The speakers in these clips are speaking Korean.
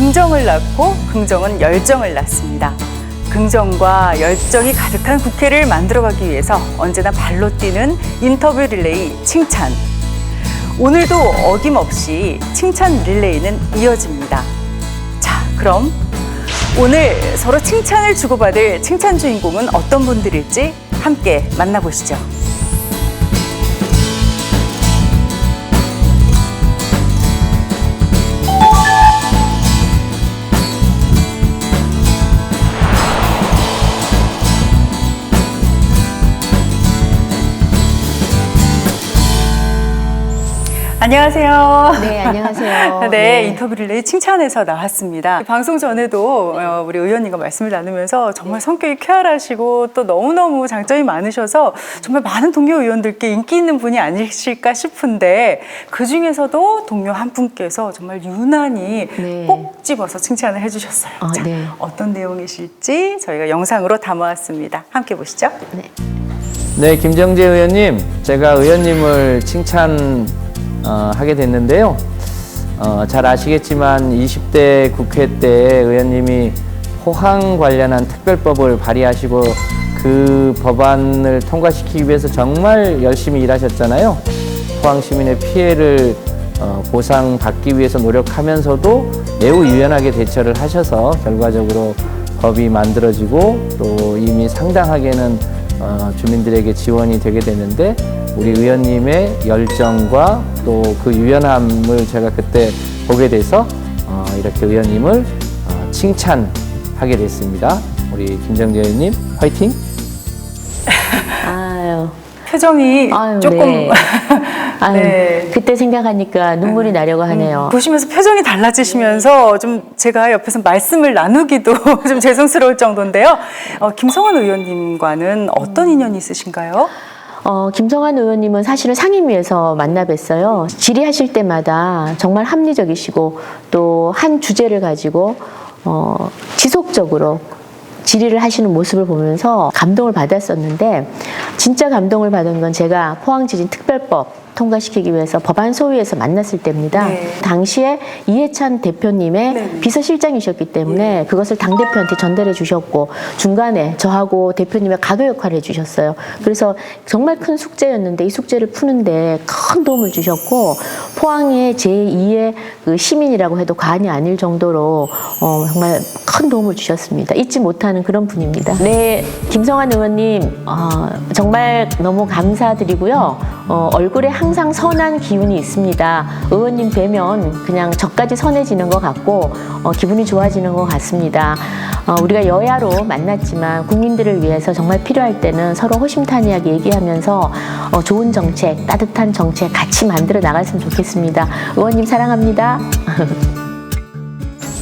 긍정을 낳고 긍정은 열정을 낳습니다. 긍정과 열정이 가득한 국회를 만들어가기 위해서 언제나 발로 뛰는 인터뷰 릴레이 칭찬. 오늘도 어김없이 칭찬 릴레이는 이어집니다. 자, 그럼 오늘 서로 칭찬을 주고받을 칭찬 주인공은 어떤 분들일지 함께 만나보시죠. 안녕하세요. 네, 안녕하세요. 네, 인터뷰 릴레이 칭찬에서 나왔습니다. 방송 전에도 우리 의원님과 말씀을 나누면서 정말 성격이 쾌활하시고 또 너무너무 장점이 많으셔서 정말 많은 동료 의원들께 인기 있는 분이 아니실까 싶은데 그중에서도 동료 한 분께서 정말 유난히 꼭 집어서 칭찬을 해주셨어요. 자, 네. 어떤 내용이실지 저희가 영상으로 담아왔습니다. 함께 보시죠. 네, 김정재 의원님, 제가 의원님을 하게 됐는데요. 잘 아시겠지만 20대 국회 때 의원님이 포항 관련한 특별법을 발의하시고 그 법안을 통과시키기 위해서 정말 열심히 일하셨잖아요. 포항 시민의 피해를 보상받기 위해서 노력하면서도 매우 유연하게 대처를 하셔서 결과적으로 법이 만들어지고 또 이미 상당하게는 주민들에게 지원이 되게 되는데 우리 의원님의 열정과 또 그 유연함을 제가 그때 보게 돼서 이렇게 의원님을 칭찬하게 됐습니다. 우리 김정재 의원님 화이팅! 아유, 표정이 조금 네. 아유, 네. 그때 생각하니까 눈물이 나려고 하네요. 보시면서 표정이 달라지시면서 좀 제가 옆에서 말씀을 나누기도 좀 죄송스러울 정도인데요. 김성환 의원님과는 어떤 인연이 있으신가요? 김성환 의원님은 사실은 상임위에서 만나 뵀어요. 질의하실 때마다 정말 합리적이시고 또 한 주제를 가지고 지속적으로 질의를 하시는 모습을 보면서 감동을 받았었는데 진짜 감동을 받은 건 제가 포항지진특별법 통과시키기 위해서 법안 소위에서 만났을 때입니다. 네. 당시에 이해찬 대표님의 비서실장이셨기 때문에 그것을 당대표한테 전달해 주셨고 중간에 저하고 대표님의 가교 역할을 해주셨어요. 그래서 정말 큰 숙제였는데 이 숙제를 푸는데 큰 도움을 주셨고 포항의 제2의 그 시민이라고 해도 과언이 아닐 정도로 정말 큰 도움을 주셨습니다. 잊지 못하는 그런 분입니다. 네, 김성환 의원님 정말 너무 감사드리고요. 얼굴에 항상 선한 기운이 있습니다. 의원님 뵈면 그냥 저까지 선해지는 것 같고 기분이 좋아지는 것 같습니다. 우리가 여야로 만났지만 국민들을 위해서 정말 필요할 때는 서로 호심탄회하게 얘기하면서 좋은 정책, 따뜻한 정책 같이 만들어 나갔으면 좋겠습니다. 의원님 사랑합니다.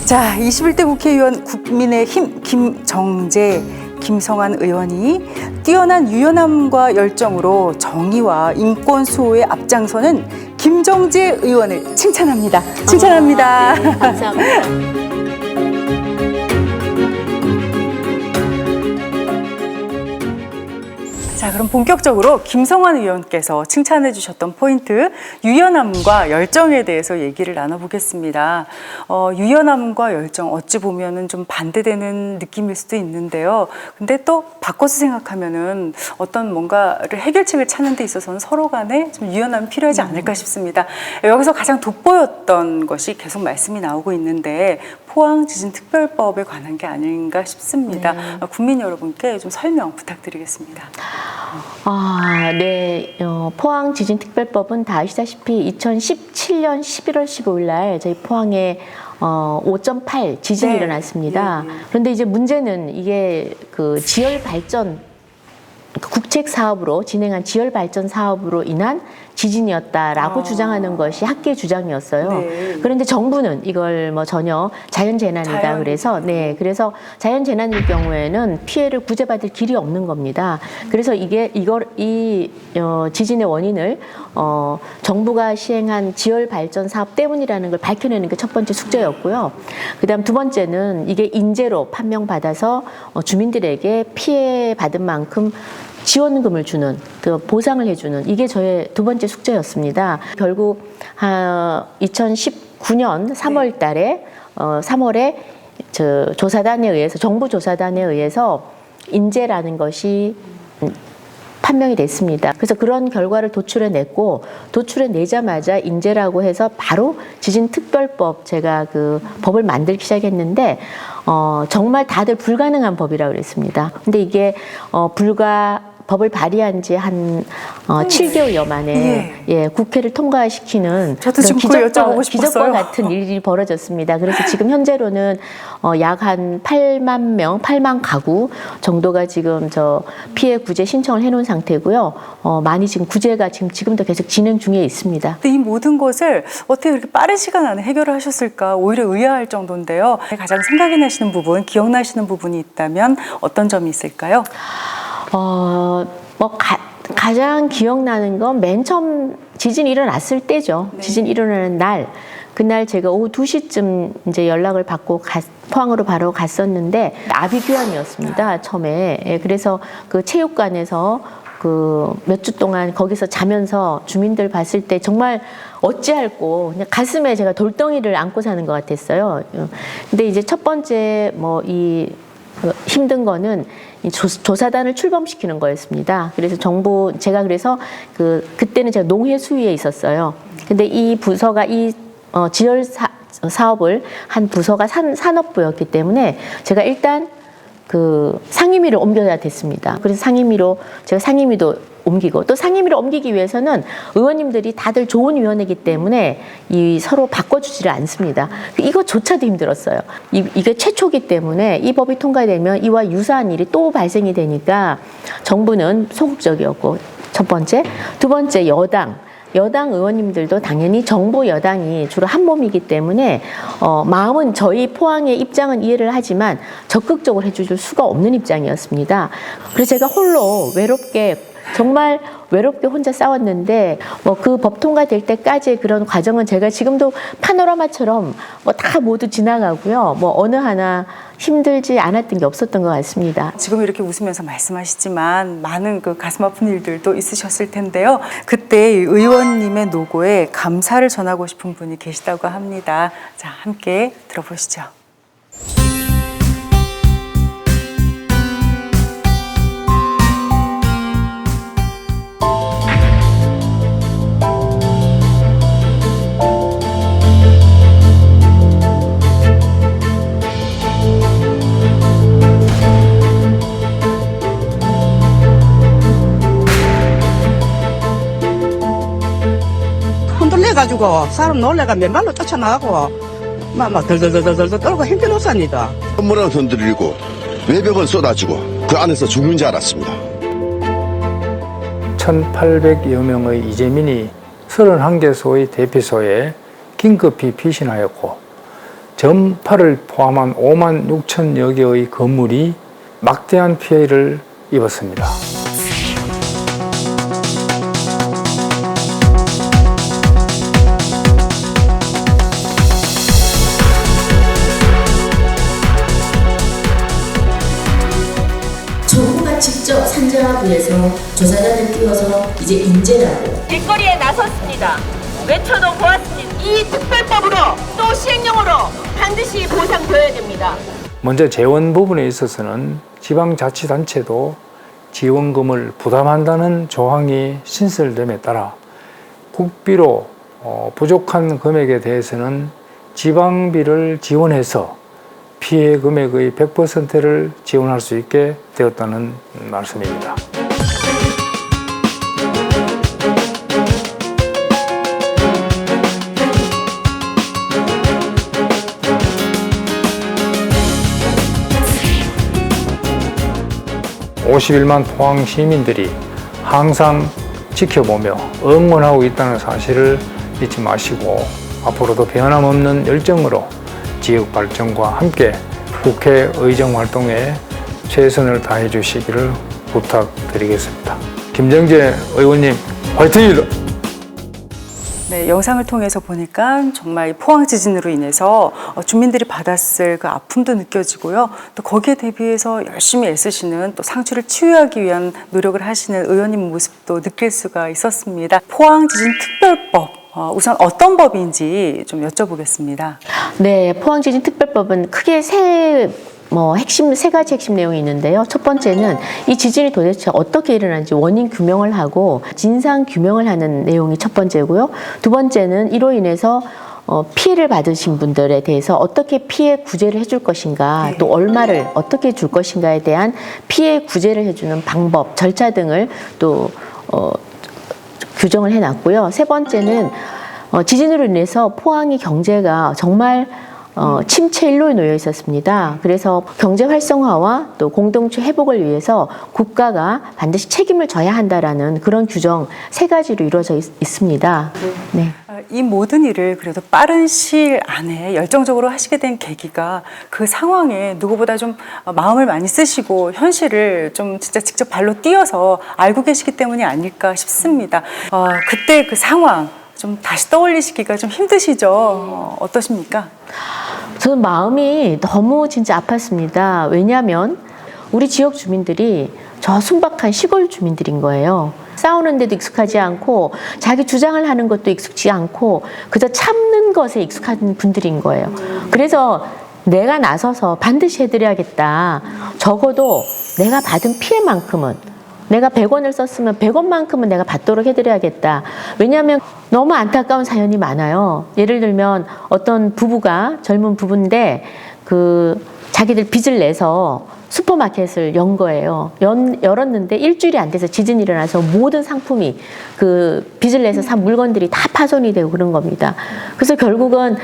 자, 21대 국회의원 국민의힘 김정재 김성환 의원이 뛰어난 유연함과 열정으로 정의와 인권 수호에 앞장서는 김정재 의원을 칭찬합니다. 칭찬합니다. 네, 감사합니다. 자, 그럼 본격적으로 김성환 의원께서 칭찬해 주셨던 포인트 유연함과 열정에 대해서 얘기를 나눠보겠습니다. 유연함과 열정 어찌 보면은 좀 반대되는 느낌일 수도 있는데요. 근데 또 바꿔서 생각하면은 어떤 뭔가를 해결책을 찾는 데 있어서는 서로 간에 좀 유연함이 필요하지 않을까 싶습니다. 여기서 가장 돋보였던 것이 계속 말씀이 나오고 있는데 포항지진특별법에 관한 게 아닌가 싶습니다. 국민 여러분께 좀 설명 부탁드리겠습니다. 네. 포항지진특별법은 다 아시다시피 2017년 11월 15일 날 저희 포항에 5.8 지진이 일어났습니다. 그런데 이제 문제는 이게 그 지열 발전 국책 사업으로 진행한 지열 발전 사업으로 인한 지진이었다라고 주장하는 것이 학계의 주장이었어요. 그런데 정부는 이걸 뭐 전혀 자연재난이다 그래서 그래서 자연재난일 경우에는 피해를 구제받을 길이 없는 겁니다. 그래서 이 지진의 원인을 정부가 시행한 지열 발전 사업 때문이라는 걸 밝혀내는 게 첫 번째 숙제였고요. 그다음 두 번째는 이게 인재로 판명받아서 주민들에게 피해 받은 만큼 지원금을 주는, 그 보상을 해주는, 이게 저의 두 번째 숙제였습니다. 결국 2019년 3월 달에 3월에 저 조사단에 의해서 정부 조사단에 의해서 인재라는 것이 판명이 됐습니다. 그래서 그런 결과를 도출해냈고 도출해내자마자 인재라고 해서 바로 지진특별법 제가 그 법을 만들기 시작했는데 정말 다들 불가능한 법이라고 그랬습니다. 근데 이게 법을 발의한 지 한 7개월여 만에 국회를 통과시키는 저도 지금 그거 여쭤보고 싶었어요. 기적과 같은 일이 벌어졌습니다. 그래서 지금 현재로는 약 한 8만 명, 8만 가구 정도가 지금 저 피해 구제 신청을 해놓은 상태고요. 많이 지금 구제가 지금도 계속 진행 중에 있습니다. 근데 이 모든 것을 어떻게 그렇게 빠른 시간 안에 해결을 하셨을까 오히려 의아할 정도인데요. 가장 생각이 나시는 부분, 기억나시는 부분이 있다면 어떤 점이 있을까요? 가장 기억나는 건 맨 처음 지진이 일어났을 때죠. 네. 지진 일어나는 날. 그날 제가 오후 2시쯤 이제 연락을 받고 포항으로 바로 갔었는데 나비규환이었습니다. 처음에. 예, 그래서 그 체육관에서 그 몇 주 동안 거기서 자면서 주민들 봤을 때 정말 어찌할꼬 그냥 가슴에 제가 돌덩이를 안고 사는 것 같았어요. 근데 이제 첫 번째 힘든 거는 이 조사단을 출범시키는 거였습니다. 그래서 제가 그래서 그때는 제가 농해 수위에 있었어요. 근데 이 부서가 지열 사업을 한 부서가 산업부였기 때문에 제가 일단 그 상임위를 옮겨야 됐습니다. 그래서 제가 상임위도 옮기고 또 상임위를 옮기기 위해서는 의원님들이 다들 좋은 위원회이기 때문에 서로 바꿔주지를 않습니다. 이거조차도 힘들었어요. 이게 최초기 때문에 이 법이 통과되면 이와 유사한 일이 또 발생이 되니까 정부는 소극적이었고 첫 번째. 두 번째 여당 의원님들도 당연히 정부 여당이 주로 한 몸이기 때문에 마음은 저희 포항의 입장은 이해를 하지만 적극적으로 해줄 수가 없는 입장이었습니다. 그래서 제가 홀로 정말 외롭게 혼자 싸웠는데 그 법 통과될 때까지의 그런 과정은 제가 지금도 파노라마처럼 다 모두 지나가고요. 어느 하나 힘들지 않았던 게 없었던 것 같습니다. 지금 이렇게 웃으면서 말씀하시지만 많은 그 가슴 아픈 일들도 있으셨을 텐데요. 그때 의원님의 노고에 감사를 전하고 싶은 분이 계시다고 합니다. 자, 함께 들어보시죠. 가지고 사람 놀래가 맨발로 쫓아나가고 막 덜덜덜덜 떨고 형편없습니다. 건물은 흔들리고 외벽은 쏟아지고 그 안에서 죽는 줄 알았습니다. 1,800여 명의 이재민이 31개소의 대피소에 긴급히 피신하였고 전파를 포함한 5만 6천여 개의 건물이 막대한 피해를 입었습니다. 정부가 직접 산정하기 위해서 조사단을 띄워서 이제 인재라고 길거리에 나섰습니다. 외쳐도 보았습니다. 이 특별법으로 또 시행령으로 반드시 보상되어야 됩니다. 먼저 재원 부분에 있어서는 지방자치단체도 지원금을 부담한다는 조항이 신설됨에 따라 국비로 부족한 금액에 대해서는 지방비를 지원해서 피해 금액의 100%를 지원할 수 있게 되었다는 말씀입니다. (51만) 포항 시민들이 항상 지켜보며 응원하고 있다는 사실을 잊지 마시고 앞으로도 변함없는 열정으로 지역 발전과 함께 국회의정 활동에 최선을 다해 주시기를 부탁드리겠습니다. 김정재 의원님 화이팅입니다. 네, 영상을 통해서 보니까 정말 포항 지진으로 인해서 주민들이 받았을 그 아픔도 느껴지고요. 또 거기에 대비해서 열심히 애쓰시는 또 상처를 치유하기 위한 노력을 하시는 의원님 모습도 느낄 수가 있었습니다. 포항 지진 특별법 우선 어떤 법인지 좀 여쭤보겠습니다. 네, 포항지진특별법은 크게 세 가지 핵심 내용이 있는데요. 첫 번째는 이 지진이 도대체 어떻게 일어난지 원인 규명을 하고 진상 규명을 하는 내용이 첫 번째고요. 두 번째는 이로 인해서 피해를 받으신 분들에 대해서 어떻게 피해 구제를 해줄 것인가, 또 얼마를 어떻게 줄 것인가에 대한 피해 구제를 해주는 방법, 절차 등을 또 규정을 해놨고요. 세 번째는 지진으로 인해서 포항의 경제가 정말 침체 일로에 놓여 있었습니다. 그래서 경제 활성화와 또 공동체 회복을 위해서 국가가 반드시 책임을 져야 한다라는 그런 규정 세 가지로 이루어져 있습니다. 네. 이 모든 일을 그래도 빠른 시일 안에 열정적으로 하시게 된 계기가 그 상황에 누구보다 좀 마음을 많이 쓰시고 현실을 좀 진짜 직접 발로 뛰어서 알고 계시기 때문이 아닐까 싶습니다. 그때 그 상황 좀 다시 떠올리시기가 좀 힘드시죠? 어떠십니까? 저는 마음이 너무 진짜 아팠습니다. 왜냐하면 우리 지역 주민들이 저 순박한 시골 주민들인 거예요. 싸우는데도 익숙하지 않고 자기 주장을 하는 것도 익숙지 않고 그저 참는 것에 익숙한 분들인 거예요. 그래서 내가 나서서 반드시 해드려야겠다. 적어도 내가 받은 피해만큼은, 내가 100원을 썼으면 100원만큼은 내가 받도록 해드려야겠다. 왜냐하면 너무 안타까운 사연이 많아요. 예를 들면 어떤 부부가, 젊은 부부인데 자기들 빚을 내서 슈퍼마켓을 연 거예요. 열었는데 일주일이 안 돼서 지진이 일어나서 모든 상품이 그 빚을 내서 산 물건들이 다 파손이 되고 그런 겁니다. 그래서 결국은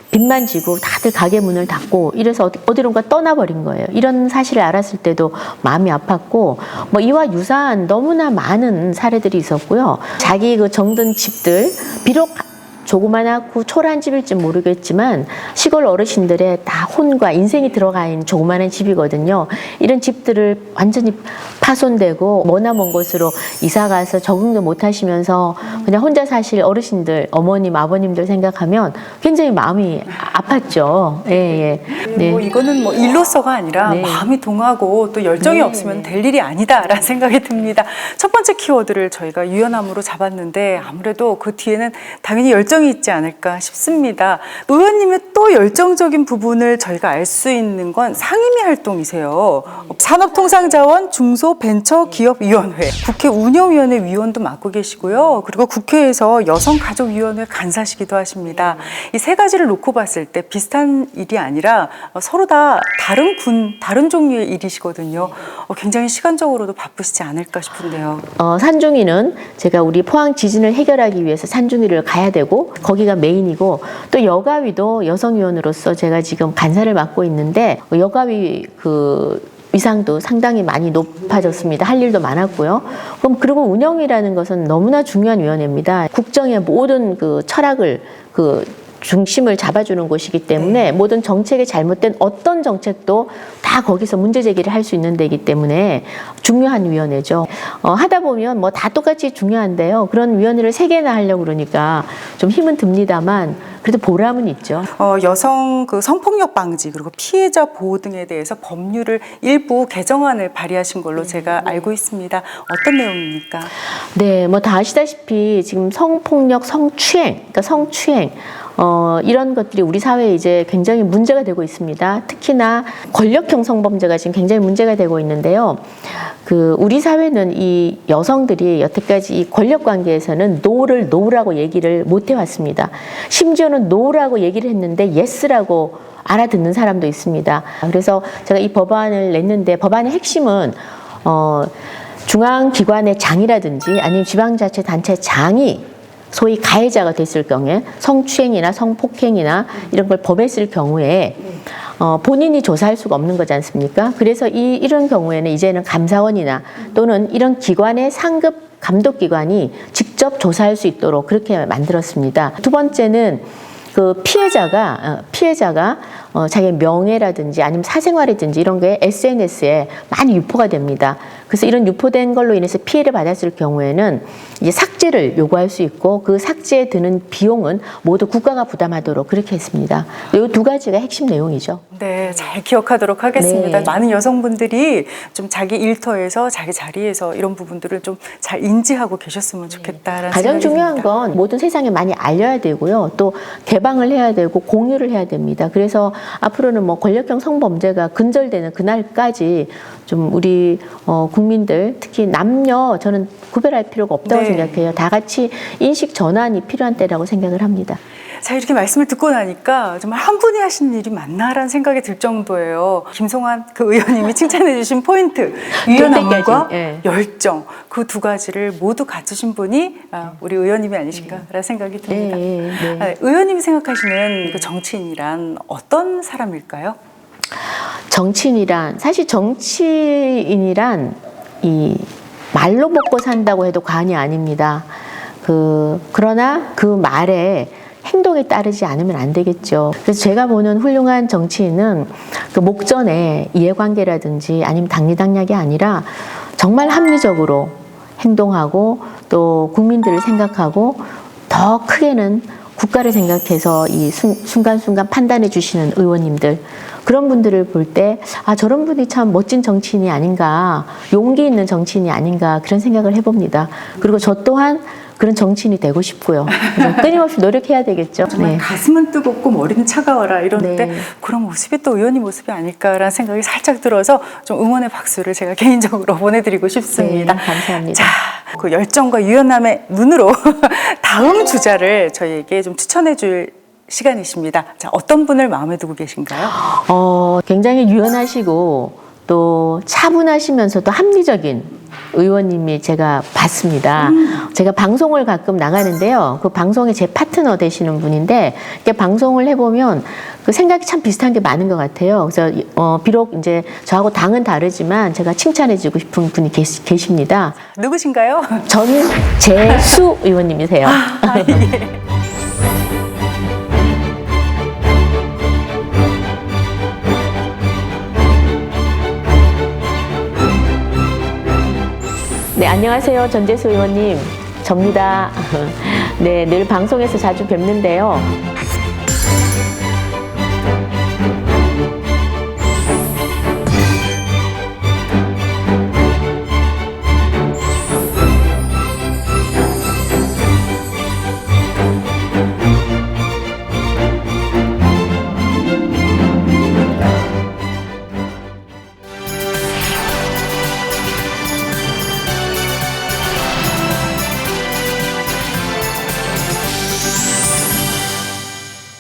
빚만 지고 다들 가게 문을 닫고 이래서 어디론가 떠나버린 거예요. 이런 사실을 알았을 때도 마음이 아팠고, 이와 유사한 너무나 많은 사례들이 있었고요. 자기 그 정든 집들, 비록 조그만하고 초라한 집일지 모르겠지만 시골 어르신들의 다 혼과 인생이 들어가 있는 조그만한 집이거든요. 이런 집들을 완전히 파손되고 머나먼 곳으로 이사가서 적응도 못 하시면서 그냥 혼자 사실 어르신들, 어머님, 아버님들 생각하면 굉장히 마음이 아팠죠. 예. 네. 이거는 일로서가 아니라 네. 마음이 동하고 또 열정이 네. 없으면 될 일이 아니다라는 생각이 듭니다. 첫 번째 키워드를 저희가 유연함으로 잡았는데 아무래도 그 뒤에는 당연히 열정이 있지 않을까 싶습니다. 의원님의 또 열정적인 부분을 저희가 알 수 있는 건 상임위 활동이세요. 산업통상자원 중소벤처기업위원회, 국회 운영위원회 위원도 맡고 계시고요. 그리고 국회에서 여성가족위원회 간사시기도 하십니다. 이 세 가지를 놓고 봤을 때 비슷한 일이 아니라 서로 다 다른 종류의 일이시거든요. 굉장히 시간적으로도 바쁘시지 않을까 싶은데요. 산중위는 제가 우리 포항 지진을 해결하기 위해서 산중위를 가야 되고 거기가 메인이고, 또 여가위도 여성위원으로서 제가 지금 간사를 맡고 있는데 여가위 위상도 상당히 많이 높아졌습니다. 할 일도 많았고요. 그리고 운영위라는 것은 너무나 중요한 위원회입니다. 국정의 모든 철학을 중심을 잡아주는 곳이기 때문에 모든 정책에 잘못된 어떤 정책도 다 거기서 문제 제기를 할 수 있는 데이기 때문에 중요한 위원회죠. 하다 보면 다 똑같이 중요한데요. 그런 위원회를 3개나 하려고 그러니까 좀 힘은 듭니다만 그래도 보람은 있죠. 여성 성폭력 방지 그리고 피해자 보호 등에 대해서 법률을 일부 개정안을 발의하신 걸로 제가 알고 있습니다. 어떤 내용입니까? 네, 다 아시다시피 지금 성폭력, 성추행, 이런 것들이 우리 사회에 이제 굉장히 문제가 되고 있습니다. 특히나 권력형 성범죄가 지금 굉장히 문제가 되고 있는데요. 우리 사회는 이 여성들이 여태까지 이 권력 관계에서는 노를 노라고 얘기를 못 해왔습니다. 심지어는 노라고 얘기를 했는데 예스라고 알아듣는 사람도 있습니다. 그래서 제가 이 법안을 냈는데 법안의 핵심은 중앙기관의 장이라든지 아니면 지방자치단체 장이 소위 가해자가 됐을 경우에 성추행이나 성폭행이나 이런 걸 법에 쓸 경우에 본인이 조사할 수가 없는 거지 않습니까? 그래서 이런 경우에는 이제는 감사원이나 또는 이런 기관의 상급 감독기관이 직접 조사할 수 있도록 그렇게 만들었습니다. 두 번째는 피해자가 자기의 명예라든지 아니면 사생활이든지 이런 게 SNS에 많이 유포가 됩니다. 그래서 이런 유포된 걸로 인해서 피해를 받았을 경우에는 이제 삭제를 요구할 수 있고 그 삭제에 드는 비용은 모두 국가가 부담하도록 그렇게 했습니다. 이 두 가지가 핵심 내용이죠. 네, 잘 기억하도록 하겠습니다. 네. 많은 여성분들이 좀 자기 일터에서 자기 자리에서 이런 부분들을 좀 잘 인지하고 계셨으면 좋겠다라는 가장 생각이 중요한 듭니다. 건 모든 세상에 많이 알려야 되고요. 또 개방을 해야 되고 공유를 해야 됩니다. 그래서 앞으로는 뭐 권력형 성범죄가 근절되는 그날까지 좀 우리 국민들 특히 남녀 저는 구별할 필요가 없다고 네. 생각해요. 다 같이 인식 전환이 필요한 때라고 생각을 합니다. 자, 이렇게 말씀을 듣고 나니까 정말 한 분이 하신 일이 맞나라는 생각이 들 정도예요. 김성환 그 의원님이 칭찬해 주신 포인트, 유연함과 그때까지, 예. 열정, 그 두 가지를 모두 갖추신 분이 우리 의원님이 아니신가라는 생각이 듭니다. 네. 의원님이 생각하시는 그 정치인이란 어떤 사람일까요? 정치인이란 사실 정치인이란 이 말로 먹고 산다고 해도 과언이 아닙니다. 그러나 그 말에 행동에 따르지 않으면 안 되겠죠. 그래서 제가 보는 훌륭한 정치인은 그 목전에 이해관계라든지 아니면 당리당략이 아니라 정말 합리적으로 행동하고 또 국민들을 생각하고 더 크게는 국가를 생각해서 이 순간순간 판단해 주시는 의원님들 그런 분들을 볼 때 아, 저런 분이 참 멋진 정치인이 아닌가, 용기 있는 정치인이 아닌가 그런 생각을 해봅니다. 그리고 저 또한 그런 정치인이 되고 싶고요. 그래서 끊임없이 노력해야 되겠죠. 정말 가슴은 뜨겁고 머리는 차가워라 이러는데 네. 그런 모습이 또 의원님 모습이 아닐까라는 생각이 살짝 들어서 좀 응원의 박수를 제가 개인적으로 보내드리고 싶습니다. 네, 감사합니다. 자, 그 열정과 유연함의 눈으로 다음 주자를 저희에게 좀 추천해 줄 시간이십니다. 자, 어떤 분을 마음에 두고 계신가요? 굉장히 유연하시고 또 차분하시면서도 합리적인 의원님이 제가 봤습니다. 제가 방송을 가끔 나가는데요. 그 방송에 제 파트너 되시는 분인데 이렇게 방송을 해보면 그 생각이 참 비슷한 게 많은 것 같아요. 그래서 비록 이제 저하고 당은 다르지만 제가 칭찬해주고 싶은 분이 계십니다. 누구신가요? 전재수 의원님이세요. 예. 네, 안녕하세요. 전재수 의원님. 접니다. 네, 늘 방송에서 자주 뵙는데요.